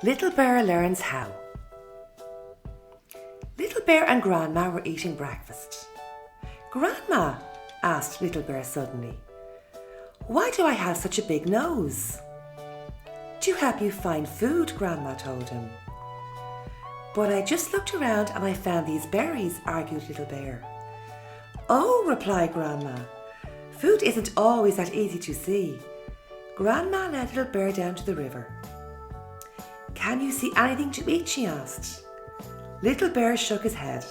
Little Bear learns how. Little Bear and Grandma were eating breakfast. "Grandma," asked Little Bear suddenly, "why do I have such a big nose?" "To help you find food," Grandma told him. "But I just looked around and I found these berries," argued Little Bear. "Oh," replied Grandma, "food isn't always that easy to see." Grandma led Little Bear down to the river. "Can you see anything to eat?" she asked. Little Bear shook his head.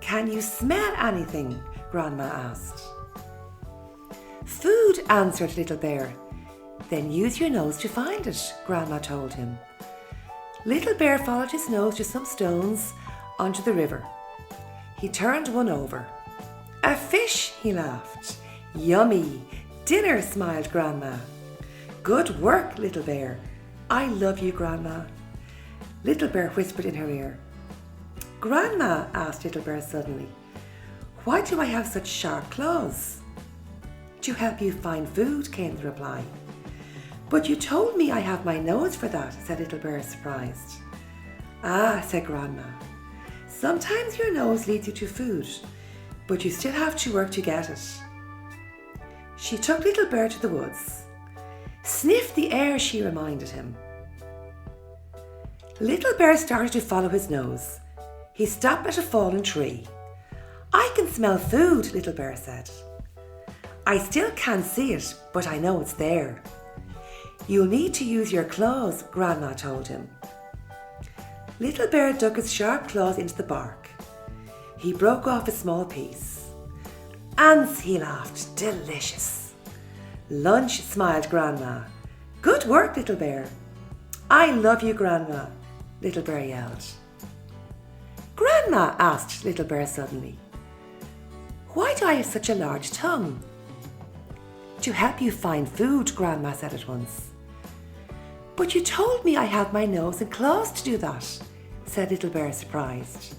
"Can you smell anything?" Grandma asked. "Food," answered Little Bear. "Then use your nose to find it," Grandma told him. Little Bear followed his nose to some stones onto the river. He turned one over. "A fish," he laughed. "Yummy! Dinner," smiled Grandma. "Good work, Little Bear." "I love you, Grandma." Little Bear whispered in her ear. "Grandma," asked Little Bear suddenly, "why do I have such sharp claws?" "To help you find food," came the reply. "But you told me I have my nose for that," said Little Bear, surprised. "Ah," said Grandma, "sometimes your nose leads you to food, but you still have to work to get it." She took Little Bear to the woods. "Sniff the air," she reminded him. Little Bear started to follow his nose. He stopped at a fallen tree. "I can smell food," Little Bear said. "I still can't see it, but I know it's there." "You'll need to use your claws," Grandma told him. Little Bear dug his sharp claws into the bark. He broke off a small piece. "Ants," he laughed. "Delicious." "Lunch," smiled Grandma. "Good work, Little Bear." "I love you, Grandma," Little Bear yelled. "Grandma," asked Little Bear suddenly, "why do I have such a large tongue?" "To help you find food," Grandma said at once. "But you told me I have my nose and claws to do that," said Little Bear, surprised.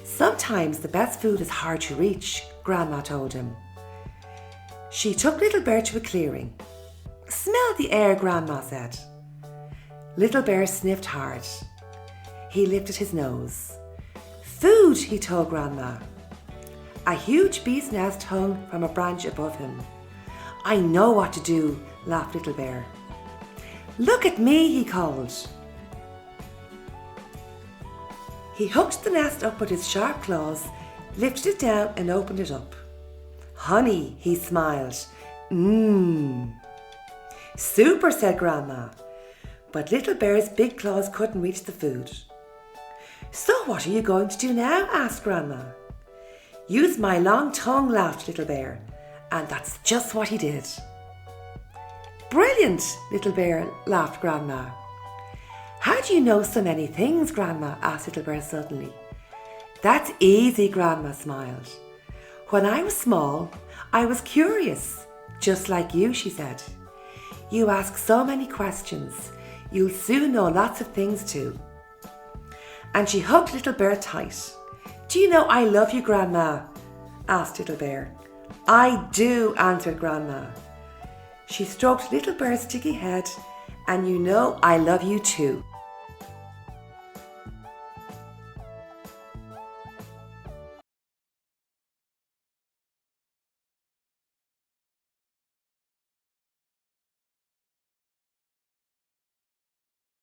"Sometimes the best food is hard to reach," Grandma told him. She took Little Bear to a clearing. "Smell the air," Grandma said. Little Bear sniffed hard. He lifted his nose. "Food," he told Grandma. A huge bee's nest hung from a branch above him. "I know what to do," laughed Little Bear. "Look at me," he called. He hooked the nest up with his sharp claws, lifted it down and opened it up. "Honey," he smiled. "Mmm." "Super," said Grandma. But Little Bear's big claws couldn't reach the food. "So what are you going to do now?" asked Grandma. "Use my long tongue," laughed Little Bear. And that's just what he did. "Brilliant," Little Bear laughed Grandma. "How do you know so many things, Grandma?" asked Little Bear suddenly. "That's easy," Grandma smiled. "When I was small, I was curious, just like you," she said. "You ask so many questions. You'll soon know lots of things too." And she hugged Little Bear tight. "Do you know I love you, Grandma?" asked Little Bear. "I do," answered Grandma. She stroked Little Bear's sticky head. "And you know I love you too."